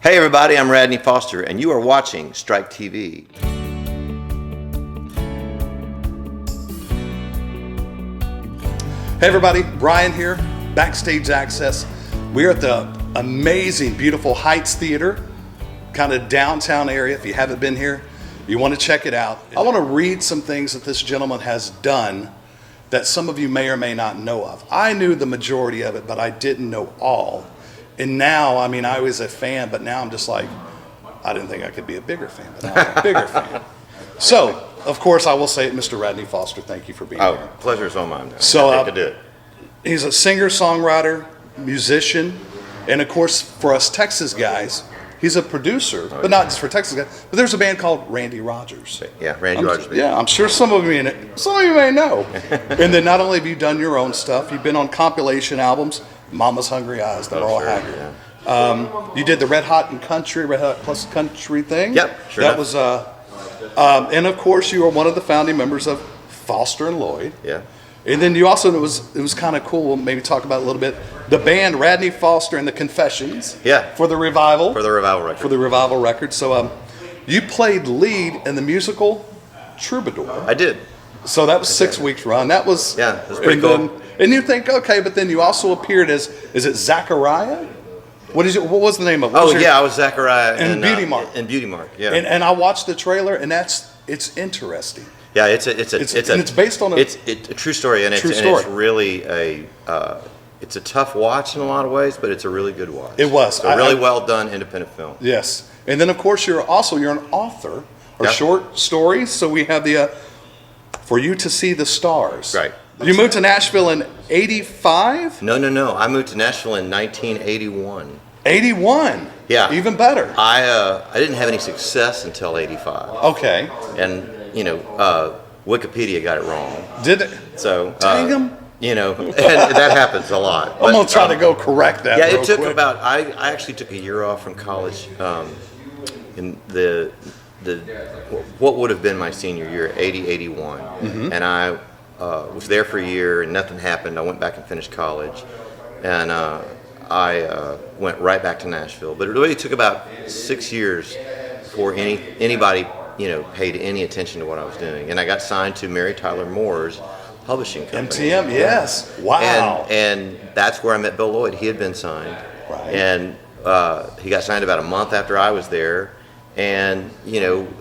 Hey everybody, I'm Radney Foster, and you are watching Strike TV. Hey everybody, Brian here, Backstage Access. We're at the amazing, beautiful Heights Theater, kind of downtown area. If you haven't been here, you want to check it out. I want to read some things that this gentleman has done that some of you may or may not know of. I knew the majority of it, but I didn't know all. And now, I was a fan, but now I'm just like, I didn't think I could be a bigger fan, but now I'm a bigger fan. So, of course, I will say it, Mr. Radney Foster, thank you for being here. Pleasure is all mine. So, I to do it. He's a singer, songwriter, musician, and of course, for us Texas guys, he's a producer, but not just for Texas guys. But there's a band called Randy Rogers. Yeah, Randy Rogers. Yeah, I'm sure some of you may know. And then not only have you done your own stuff, you've been on compilation albums, Mama's Hungry Eyes, the Merle Haggard. Yeah. You did the Red Hot Plus Country thing. Yep, sure. That was, and of course, you were one of the founding members of Foster and Lloyd. Yeah. And then you also, it was kind of cool, maybe talk about it a little bit, the band Radney Foster and the Confessions. Yeah. For the Revival. For the Revival record. For the Revival record. So you played lead in the musical Troubadour. I did. So that was 6 weeks run. That was... Yeah, it was pretty cool. And you think, okay, but then you also appeared as, is it Zachariah? What was the name of it? I was Zachariah in Beauty Mark. In Beauty Mark, yeah. And I watched the trailer, and it's interesting. Yeah, it's based on it's a true story, and it's really it's a tough watch in a lot of ways, but it's a really good watch. It was it's a really well done independent film. Yes, and then of course you're an author of short stories. So we have the For You to See the Stars. Right. You moved to Nashville in '85? No. I moved to Nashville in 1981. 81. Yeah. Even better. I didn't have any success until '85. Okay. And Wikipedia got it wrong. Did it? So dang them. And that happens a lot. I'm gonna try to go correct that. Yeah, it took quick. about. I actually took a year off from college in the what would have been my senior year, 81, and I was there for a year and nothing happened. I went back and finished college, and I went right back to Nashville. But it really took about 6 years before anybody paid any attention to what I was doing, and I got signed to Mary Tyler Moore's publishing company. MTM, yes. Wow. And that's where I met Bill Lloyd. He had been signed, right. And he got signed about a month after I was there. And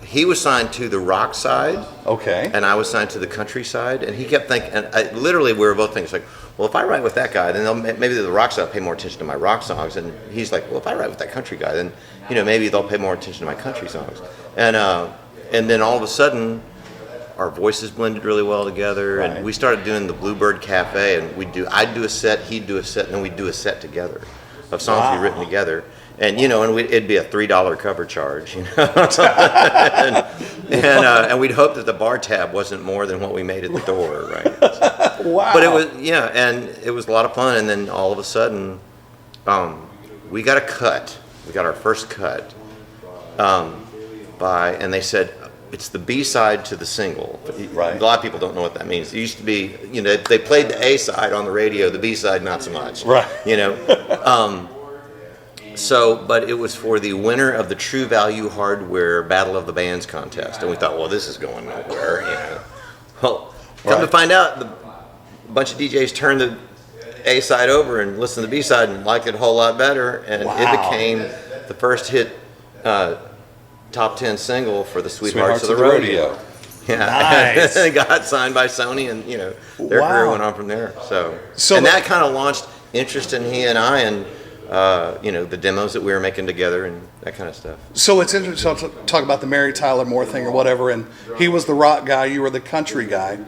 he was signed to the rock side, okay, and I was signed to the country side. And he kept thinking, and literally we were both thinking, like, well, if I write with that guy, then maybe the rock side will pay more attention to my rock songs. And he's like, well, if I write with that country guy, then maybe they'll pay more attention to my country songs. And then all of a sudden, our voices blended really well together, right. And we started doing the Bluebird Cafe, and I'd do a set, he'd do a set, and then we'd do a set together of songs we'd written together. And it'd be a $3 cover charge, and we'd hope that the bar tab wasn't more than what we made at the door, right? Wow! But it was and it was a lot of fun. And then all of a sudden, we got a cut. We got our first cut, and they said it's the B side to the single. Right. A lot of people don't know what that means. It used to be, they played the A side on the radio, the B side not so much. Right. But it was for the winner of the True Value Hardware Battle of the Bands contest, and we thought, well, this is going nowhere. Well, come to find out, a bunch of DJs turned the A side over and listened to the B side and liked it a whole lot better, and it became the first hit top 10 single for the Sweethearts of the Rodeo. Yeah, nice. And it got signed by Sony, and their career went on from there. So and that kind of launched interest in he and I, and the demos that we were making together and that kind of stuff. So it's interesting to talk about the Mary Tyler Moore thing or whatever, and he was the rock guy, you were the country guy.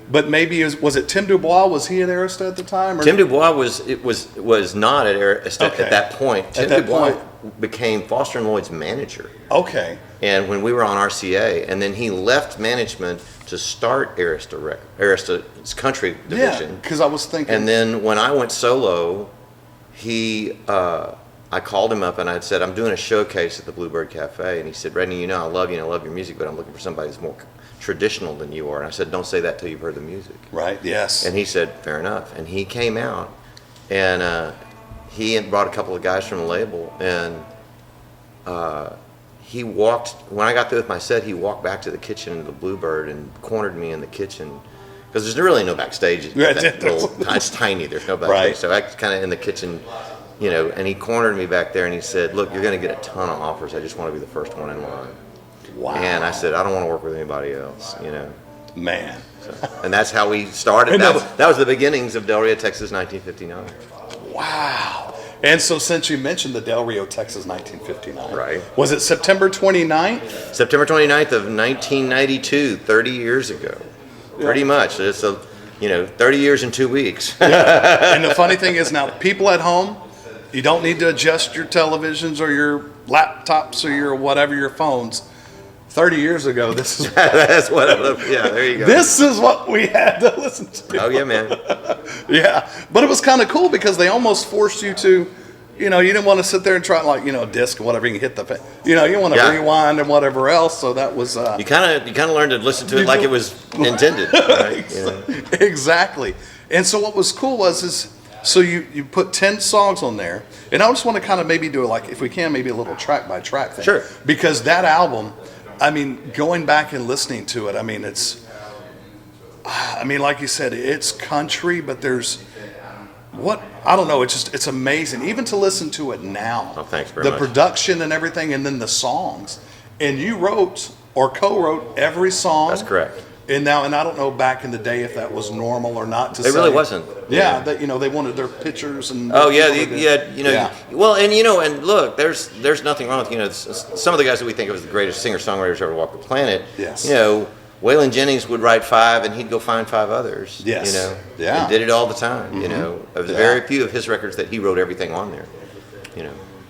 But maybe was it Tim Dubois? Was he at Arista at the time? Or? Tim Dubois was not at Arista at that point. Tim Dubois became Foster and Lloyd's manager. Okay. And when we were on RCA, and then he left management to start Arista's country division. Yeah, because I was thinking. And then when I went solo, I called him up and I said, I'm doing a showcase at the Bluebird Cafe. And he said, Radney, I love you and I love your music, but I'm looking for somebody who's more traditional than you are. And I said, don't say that till you've heard the music. Right, yes. And he said, fair enough. And he came out and he brought a couple of guys from the label, and he walked, when I got through with my set, he walked back to the kitchen in the Bluebird and cornered me in the kitchen. Because there's really no backstage. It's tiny. There's no backstage. Right. So I was kind of in the kitchen, and he cornered me back there and he said, look, you're going to get a ton of offers. I just want to be the first one in line. Wow. And I said, I don't want to work with anybody else, Man. So, and that's how we started. That was the beginnings of Del Rio, Texas, 1959. Wow. And so since you mentioned the Del Rio, Texas, 1959. Right. Was it September 29th? September 29th of 1992, 30 years ago. Pretty much. It's 30 years in 2 weeks. And the funny thing is now, people at home, you don't need to adjust your televisions or your laptops or your whatever, your phones. 30 years ago, this is that's what. There you go. This is what we had to listen to. Oh yeah, man. Yeah, but it was kind of cool because they almost forced you to, you didn't want to sit there and try disc or whatever. You can hit the, you want to rewind and whatever else. So that was. You kind of learned to listen to it like it was intended. Right? Exactly. And so what was cool is so you put 10 songs on there, and I just want to kind of maybe do it like, if we can, maybe a little track by track thing. Sure. Because that album, going back and listening to it, it's, like you said, it's country, but there's I don't know, it's amazing. Even to listen to it now. Oh, thanks very much. The production and everything, and then the songs. And you wrote or co-wrote every song. That's correct. And I don't know back in the day if that was normal or not. It really wasn't. Yeah, that they wanted their pictures and. Oh yeah. Well, and look, there's nothing wrong with some of the guys that we think of as the greatest singer-songwriters ever walked the planet. Yes. Waylon Jennings would write 5 and he'd go find 5 others. Yes. Yeah. And did it all the time. Mm-hmm. There was very few of his records that he wrote everything on there.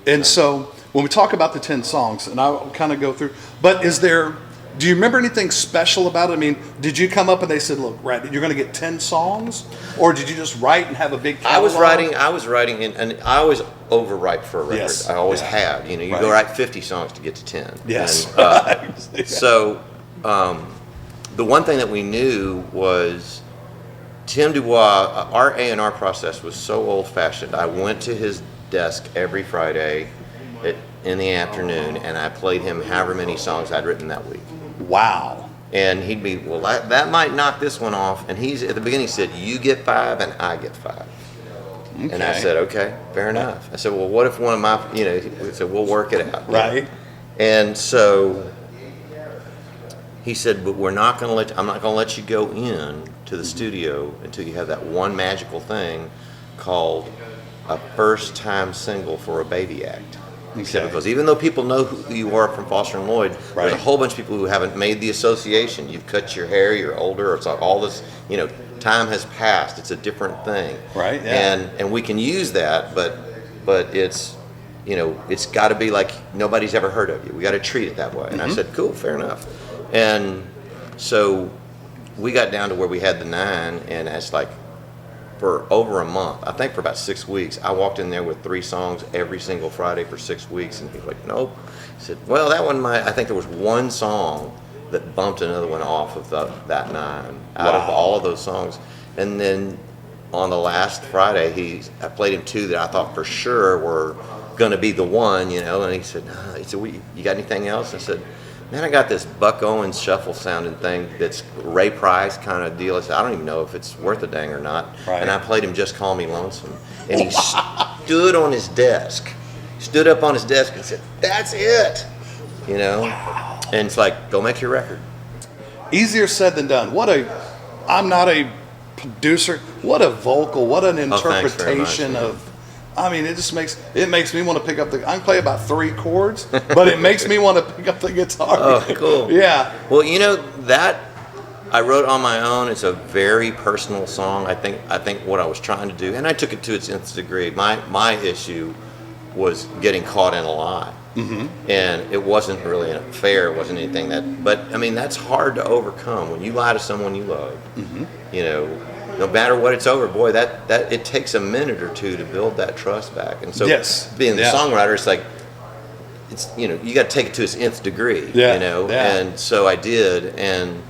And so when we talk about the 10 songs, and I'll kind of go through, but do you remember anything special about it? Did you come up and they said, look, Radney, you're going to get 10 songs? Or did you just write and have a big catalog? I was writing, and I always overwrite for a record. Yes. I always have. You go write 50 songs to get to 10. Yes. And, so the one thing that we knew was Tim Dubois, our A&R process was so old-fashioned. I went to his desk every Friday in the afternoon, and I played him however many songs I'd written that week. Wow. And he'd be, well, that might knock this one off. And at the beginning, he said, you get 5 and I get 5. Okay. And I said, okay, fair enough. I said, well, what if one of my, he said, we'll work it out. Right. And so he said, but I'm not going to let you go in to the studio until you have that one magical thing called a first-time single for a baby act. He said, because even though people know who you are from Foster and Lloyd, there's a whole bunch of people who haven't made the association. You've cut your hair, you're older, it's like all this, time has passed. It's a different thing. Right, yeah. And we can use that, but it's, it's got to be like nobody's ever heard of you. We got to treat it that way. And I said, cool, fair enough. And so we got down to where we had the 9, and it's like, for over a month, I think for about 6 weeks, I walked in there with 3 songs every single Friday for 6 weeks, and he was like, nope. He said, well, that one I think there was one song that bumped another one off of that 9 out of all of those songs. And then on the last Friday, I played him 2 that I thought for sure were going to be the one, and he said, you got anything else? I said, man, I got this Buck Owens shuffle sounding thing that's Ray Price kind of deal. I said, I don't even know if it's worth a dang or not. Right. And I played him Just Call Me Lonesome. And he stood up on his desk and said, that's it. Wow. And it's like, go make your record. Easier said than done. I'm not a producer. What a vocal, what an interpretation of. It makes me want to pick up I can play about 3 chords, but it makes me want to pick up the guitar. Oh, cool. Yeah. Well, that I wrote on my own. It's a very personal song. I think what I was trying to do, and I took it to its nth degree. My issue was getting caught in a lie. Mm-hmm. And it wasn't really an affair. It wasn't anything but that's hard to overcome when you lie to someone you love. Mm-hmm. No matter what it's over, boy, that it takes a minute or 2 to build that trust back. And so being the songwriter, it's like, it's, you got to take it to its nth degree, And so I did, and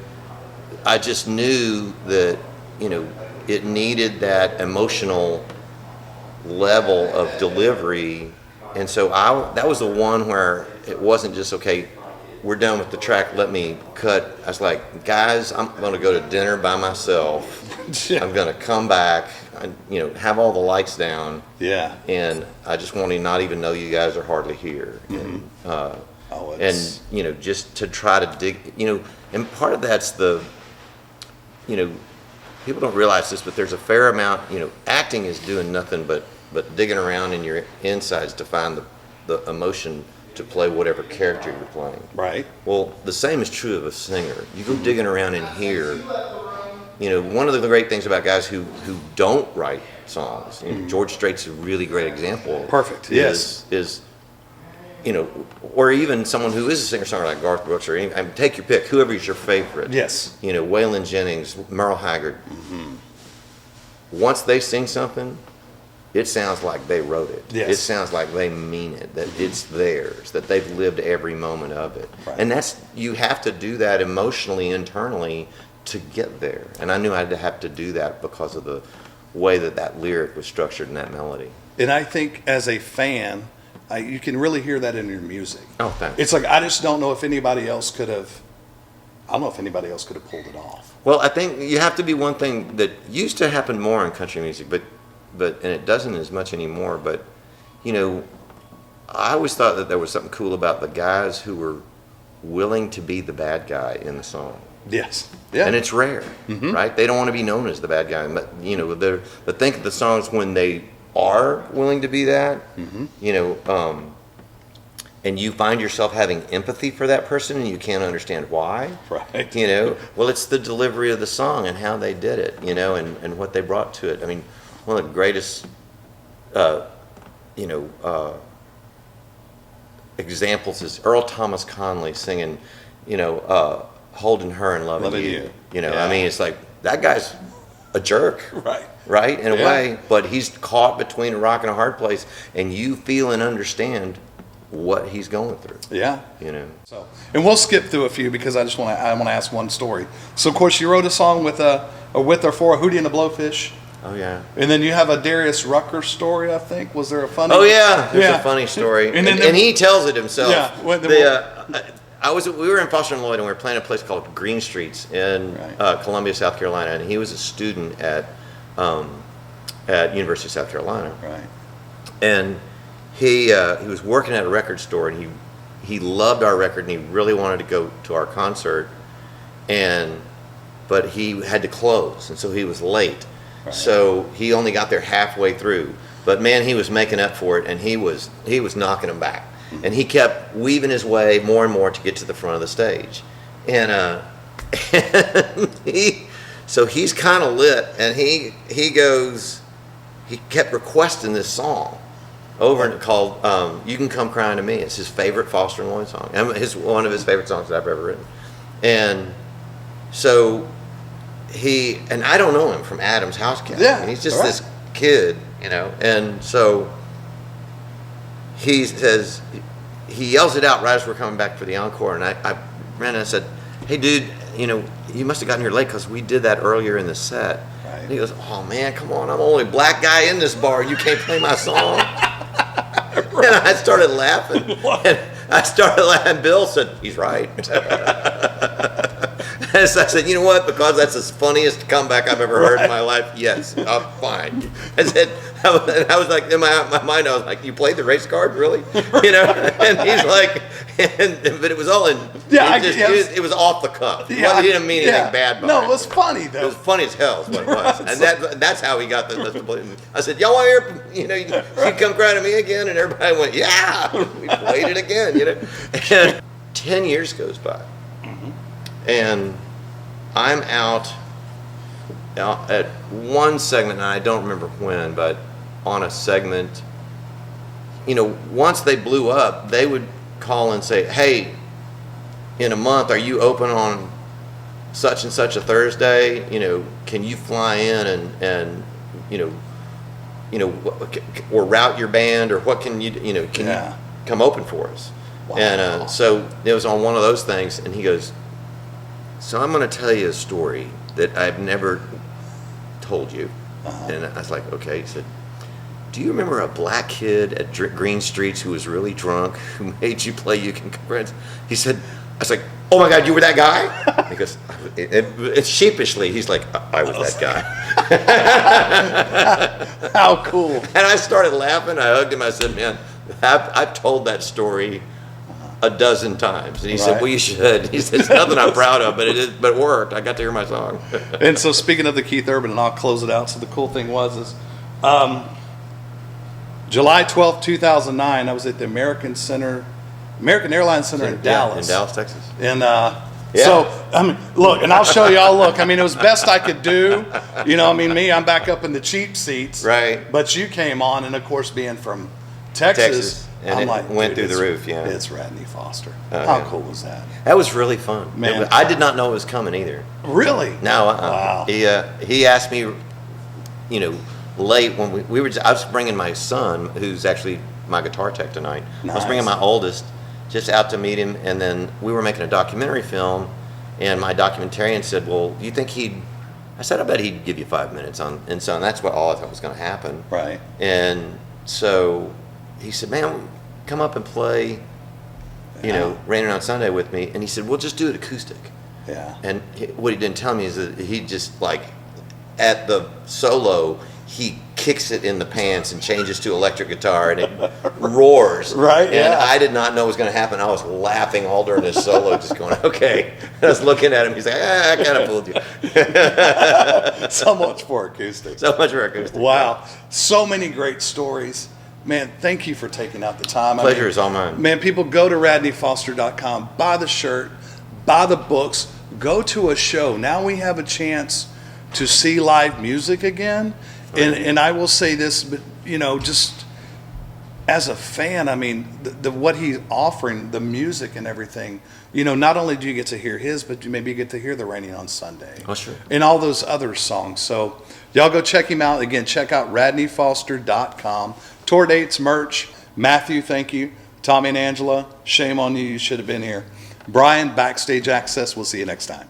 I just knew that, it needed that emotional level of delivery And so that was the one where it wasn't just, okay, we're done with the track, let me cut. I was like, guys, I'm going to go to dinner by myself. I'm going to come back, have all the lights down. Yeah. And I just want to not even know you guys are hardly here. And, just to try to dig, and part of that's people don't realize this, but there's a fair amount, acting is doing nothing but digging around in your insides to find the emotion to play whatever character you're playing. Right. Well, the same is true of a singer. You go digging around in here, one of the great things about guys who don't write songs, George Strait's a really great example. Perfect. Is or even someone who is a singer-songwriter like Garth Brooks, or take your pick, whoever is your favorite. Yes. Waylon Jennings, Merle Haggard. Once they sing something, it sounds like they wrote it. Yes. It sounds like they mean it, that it's theirs, that they've lived every moment of it. Right. And you have to do that emotionally, internally to get there. And I knew I'd have to do that because of the way that lyric was structured in that melody. And I think as a fan, you can really hear that in your music. Oh, thanks. It's like, I just don't know if anybody else could have, I don't know if anybody else could have pulled it off. Well, I think you have to be one thing that used to happen more in country music, but and it doesn't as much anymore, but I always thought that there was something cool about the guys who were willing to be the bad guy in the song. Yes. Yeah. And it's rare, right? They don't want to be known as the bad guy, but but think of the songs when they are willing to be that, and you find yourself having empathy for that person and you can't understand why. Right. Well, it's the delivery of the song and how they did it, and what they brought to it. I mean, one of the greatest, examples is Earl Thomas Conley singing, Holding Her and Loving You. Yeah. I mean, it's like, that guy's a jerk. Right, in a way, but he's caught between a rock and a hard place, and you feel and understand what he's going through. Yeah. So, and we'll skip through a few because I want to ask one story. So, of course, you wrote a song with or for a Hootie and the Blowfish. Oh yeah. And then you have a Darius Rucker story, I think. Was there a funny? Oh yeah, there's a funny story, and he tells it himself. Yeah. We were in Foster and Lloyd, and we were playing a place called Green Streets in Columbia, South Carolina, and he was a student at University of South Carolina. Right. And he was working at a record store, and he loved our record, and he really wanted to go to our concert, but he had to close, and so he was late. Right. So he only got there halfway through, but man, he was making up for it, and he was knocking them back, and he kept weaving his way more and more to get to the front of the stage, and so he's kind of lit, and he kept requesting this song over and called "You Can Come Crying to Me." It's his favorite Foster and Lloyd song, and it's one of his favorite songs that I've ever written, and so. And I don't know him from Adam's House Cat. Yeah, I mean, he's just this kid, and so he says, he yells it out right as we're coming back for the encore, and I ran and I said, "Hey dude, you must have gotten here late because we did that earlier in the set." Right. And he goes, "Oh man, come on, I'm the only black guy in this bar, you can't play my song." Right. And I started laughing. And Bill said, "He's right." And so I said, "You know what? Because that's the funniest comeback I've ever heard in my life. Yes, fine." I said, I was like, in my mind, I was like, "You played the race card, really?" And he's like, but it was all in. Yeah, it was off the cuff. Yeah, he didn't mean anything bad by it. No, it was funny though. It was funny as hell, is what it was, and that's how he got the. I said, "Y'all want to hear? You come cry to me again?" And everybody went, "Yeah." We played it again, And 10 years goes by, and I'm out at one segment, and I don't remember when, but on a segment, once they blew up, they would call and say, "Hey, in a month, are you open on such and such a Thursday? Can you fly in and or route your band, or what can you you come open for us?" Wow. And so it was on one of those things, and he goes, "So I'm going to tell you a story that I've never told you." And I was like, "Okay." He said, do you remember a black kid at Green Streets who was really drunk, who made you play You Can Come?" He said, I was like, "Oh my God, you were that guy?" Because it's sheepishly, he's like, "I was that guy." How cool. And I started laughing. I hugged him. I said, "Man, I've told that story a dozen times." And he said, "Well, you should." He said, "It's nothing I'm proud of, but it worked. I got to hear my song." And so speaking of the Keith Urban, and I'll close it out. So the cool thing was July 12th, 2009, I was at the American Airlines Center in Dallas. In Dallas, Texas. And so, I mean, look, and I'll show y'all, look, I mean, it was best I could do. You know, I mean, I'm back up in the cheap seats. Right. But you came on, and of course, being from Texas and I'm it went through the roof, yeah. It's Radney Foster. How cool was that? That was really fun. Man. I did not know it was coming either. Really? No. Wow. He asked me, you know, late when I was bringing my son, who's actually my guitar tech tonight. Nice. I was bringing my oldest just out to meet him, and then we were making a documentary film, and my documentarian said, "Well, do you think I said, "I bet he'd give you 5 minutes on," and so that's what all I thought was going to happen. Right. And so he said, "Man, come up and play, you know, Raining on Sunday with me." And he said, "We'll just do it acoustic." Yeah. And what he didn't tell me is that he just, like, at the solo, he kicks it in the pants and changes to electric guitar, and it roars. Right, And yeah. I did not know what was going to happen. I was laughing all during his solo, just going, "Okay." And I was looking at him. He's like, "I kind of fooled you." So much for acoustic. So much for acoustic. Wow. So many great stories. Man, thank you for taking out the time. Pleasure is all mine. Man, people, go to radneyfoster.com, buy the shirt, buy the books, go to a show. Now we have a chance to see live music again. And I will say this, but you know, just as a fan, I mean, what he's offering, the music and everything, you know, not only do you get to hear his, but you maybe get to hear the Raining on Sunday. Oh, sure. And all those other songs. So y'all go check him out. Again, check out radneyfoster.com. Tour dates, merch. Matthew, thank you. Tommy and Angela, shame on you. You should have been here. Brian, Backstage Access. We'll see you next time.